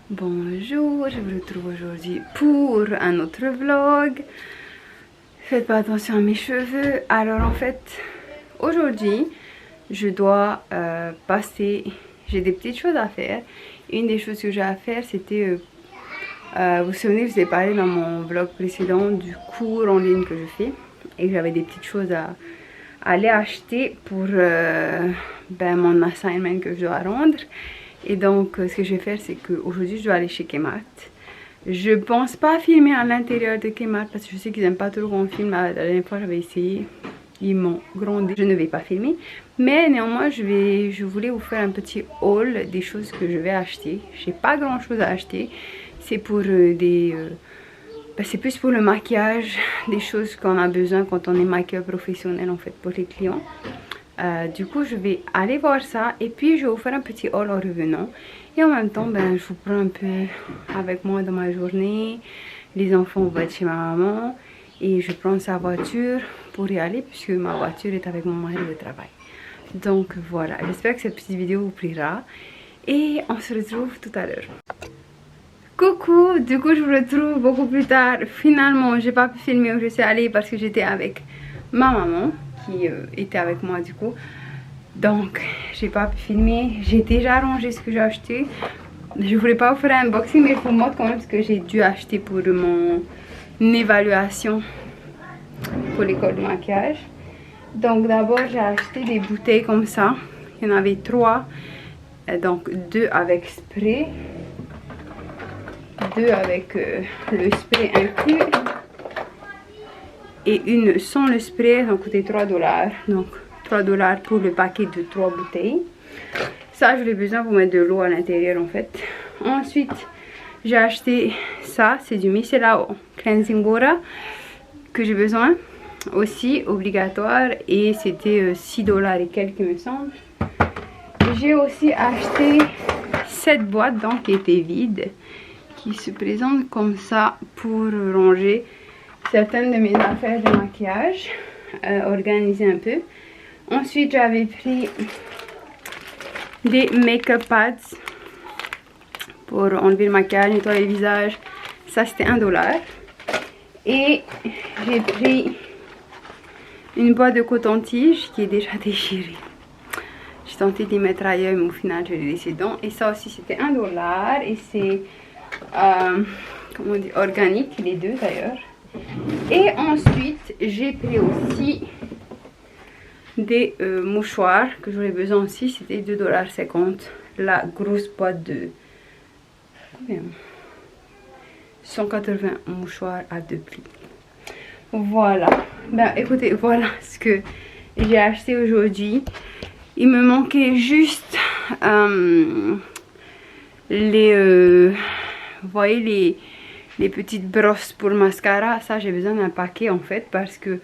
Bonjour, je vous retrouve aujourd'hui pour un autre vlog. Faites pas attention à mes cheveux. Alors en fait, aujourd'hui, je dois passer, j'ai des petites choses à faire. Une des choses que j'ai à faire, c'était, vous vous souvenez, je vous ai parlé dans mon vlog précédent du cours en ligne que je fais. Et j'avais des petites choses à aller acheter pour mon assignment que je dois rendre. Et donc, ce que je vais faire, c'est qu'aujourd'hui, je dois aller chez Kmart. Je pense pas filmer à l'intérieur de Kmart parce que je sais qu'ils n'aiment pas trop qu'on filme. La dernière fois, j'avais essayé. Ils m'ont grondé. Je ne vais pas filmer. Mais néanmoins, je voulais vous faire un petit haul des choses que je vais acheter. J'ai pas grand chose à acheter. C'est pour c'est plus pour le maquillage, des choses qu'on a besoin quand on est maquilleur professionnel en fait pour les clients. Du coup je vais aller voir ça et puis je vais vous faire un petit haul en revenant et en même temps je vous prends un peu avec moi dans ma journée. Les enfants vont être chez ma maman et je prends sa voiture pour y aller puisque ma voiture est avec mon mari au travail. Donc voilà, j'espère que cette petite vidéo vous plaira et on se retrouve tout à l'heure. Coucou, du coup je vous retrouve beaucoup plus tard. Finalement j'ai pas pu filmer où je suis allée parce que j'étais avec ma maman qui était avec moi du coup. Donc j'ai pas pu filmer. J'ai déjà rangé ce que j'ai acheté. Je voulais pas vous faire un unboxing mais je vous montre quand même ce que j'ai dû acheter pour mon évaluation pour l'école de maquillage. Donc d'abord j'ai acheté des bouteilles comme ça. Il y en avait 3. Donc 2 avec spray, 2 avec le spray inclus et une sans le spray. Ça a coûté 3 $. Donc 3 $ pour le paquet de 3 bouteilles. Ça je l'ai besoin pour mettre de l'eau à l'intérieur en fait. Ensuite j'ai acheté ça, c'est du Micellar Cleansing Water que j'ai besoin aussi, obligatoire, et c'était 6 $ et quelques me semble. J'ai aussi acheté cette boîte donc qui était vide, qui se présente comme ça pour ranger certaines de mes affaires de maquillage, organiser un peu. Ensuite j'avais pris des make-up pads pour enlever le maquillage, nettoyer le visage. Ça c'était 1 $. Et j'ai pris une boîte de coton-tige qui est déjà déchirée. J'ai tenté d'y mettre ailleurs mais au final je l'ai laissé dedans. Et ça aussi c'était 1 $ et c'est comment on dit, organique, les deux d'ailleurs. Et ensuite j'ai pris aussi des mouchoirs que j'aurais besoin aussi, c'était 2,50 $. La grosse boîte de combien, 180 mouchoirs à 2 plis. Voilà, écoutez, voilà ce que j'ai acheté aujourd'hui. Il me manquait juste vous voyez les petites brosses pour mascara. Ça j'ai besoin d'un paquet en fait parce que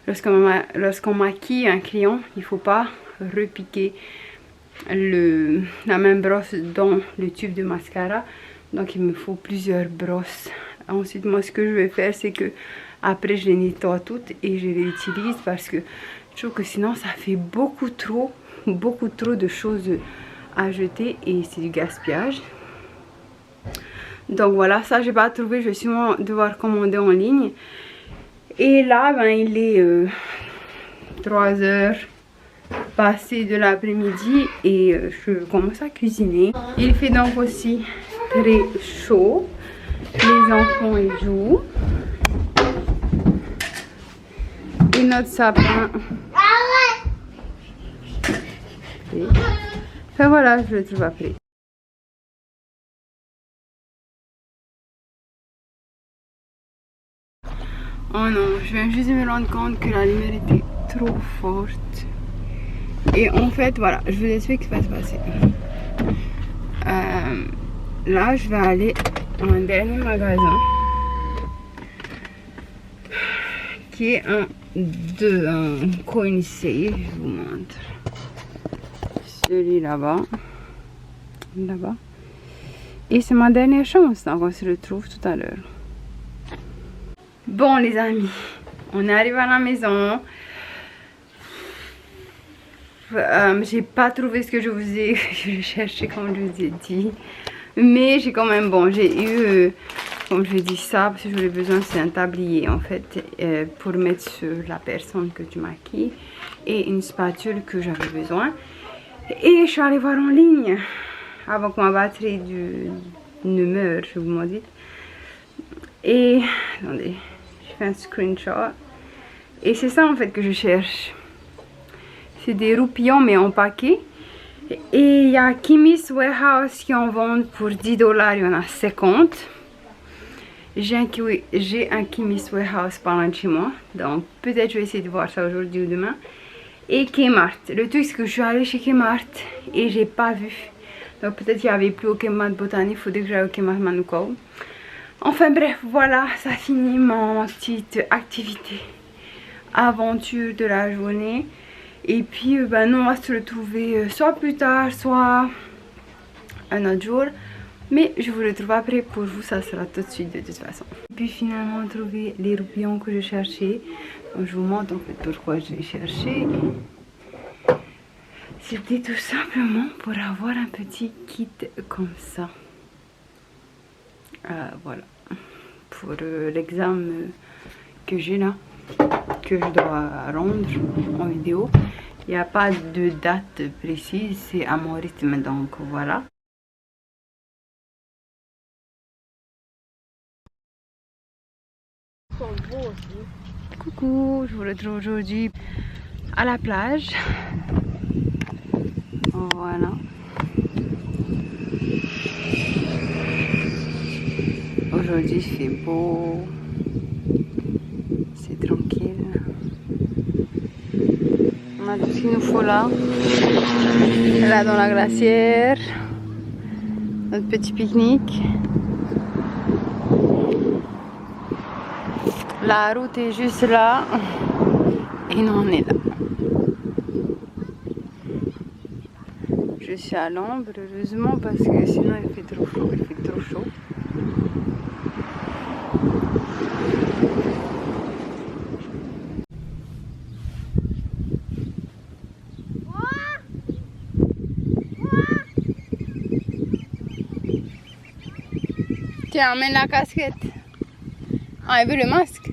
lorsqu'on maquille un client, il ne faut pas repiquer la même brosse dans le tube de mascara. Donc il me faut plusieurs brosses. Ensuite moi ce que je vais faire c'est que après je les nettoie toutes et je les utilise parce que je trouve que sinon ça fait beaucoup trop de choses à jeter et c'est du gaspillage. Donc voilà, ça j'ai pas trouvé, je vais sûrement devoir commander en ligne. Et là il est 3 h passées de l'après-midi et je commence à cuisiner. Il fait donc aussi très chaud, les enfants ils jouent et notre sapin. Enfin voilà, je le trouve après. Oh non, je viens juste de me rendre compte que la lumière était trop forte. Et en fait, voilà, je vous explique ce qui va se passer. Là, je vais aller à un dernier magasin qui est un coin sale. Je vous montre. Celui là-bas. Là-bas. Et c'est ma dernière chance, donc on se retrouve tout à l'heure. Bon les amis, on est arrivé à la maison. J'ai pas trouvé ce que je vous ai cherché comme je vous ai dit. Mais j'ai quand même, bon, j'ai eu, comme je dis ça, parce que j'aurais besoin, c'est un tablier en fait, pour mettre sur la personne que tu maquilles. Et une spatule que j'avais besoin. Et je suis allée voir en ligne, avant que ma batterie ne meure, je vous m'en dis. Et, attendez, je fais un screenshot. Et c'est ça en fait que je cherche. C'est des roupillons mais en paquet. Et il y a Kimmy's Warehouse qui en vendent pour 10 $, il y en a 50. J'ai un Kimmy's Warehouse pas loin de chez moi. Donc peut-être je vais essayer de voir ça aujourd'hui ou demain. Et Kmart. Le truc c'est que je suis allée chez Kmart et j'ai pas vu. Donc peut-être qu'il n'y avait plus au Kmart Botanique. Il faudrait que j'aille au Kmart Manukau. Enfin bref, voilà, ça finit mon petite activité. Aventure de la journée. Et puis ben, nous on va se retrouver soit plus tard, soit un autre jour. Mais je vous retrouve après, pour vous ça sera tout de suite de toute façon. Et puis finalement trouvé les roupillons que je cherchais. Donc, je vous montre en fait pourquoi je les cherchais. C'était tout simplement pour avoir un petit kit comme ça. Voilà. Pour l'examen que j'ai là, que je dois rendre en vidéo. Il n'y a pas de date précise, c'est à mon rythme, donc voilà. Coucou, je vous retrouve aujourd'hui à la plage. Voilà. Aujourd'hui il fait beau, c'est tranquille. On a tout ce qu'il nous faut là. Là dans la glacière. Notre petit pique-nique. La route est juste là. Et nous on est là. Je suis à l'ombre heureusement parce que sinon il fait trop chaud. Il fait trop chaud. Tiens, emmène la casquette. Ah, il veut le masque.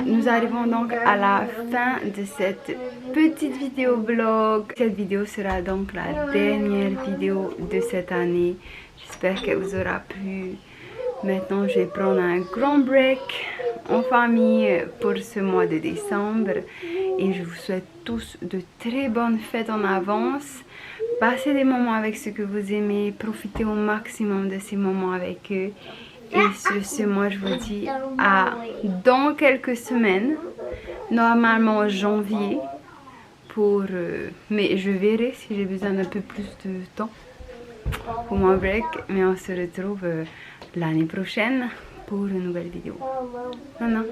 Nous arrivons donc à la fin de cette petite vidéo vlog. Cette vidéo sera donc la dernière vidéo de cette année. J'espère qu'elle vous aura plu. Maintenant je vais prendre un grand break en famille pour ce mois de décembre. Et je vous souhaite tous de très bonnes fêtes en avance. Passez des moments avec ceux que vous aimez. Profitez au maximum de ces moments avec eux. Et sur ce, moi je vous dis à dans quelques semaines, normalement en janvier, mais je verrai si j'ai besoin d'un peu plus de temps pour mon break. Mais on se retrouve l'année prochaine pour une nouvelle vidéo. Non, non.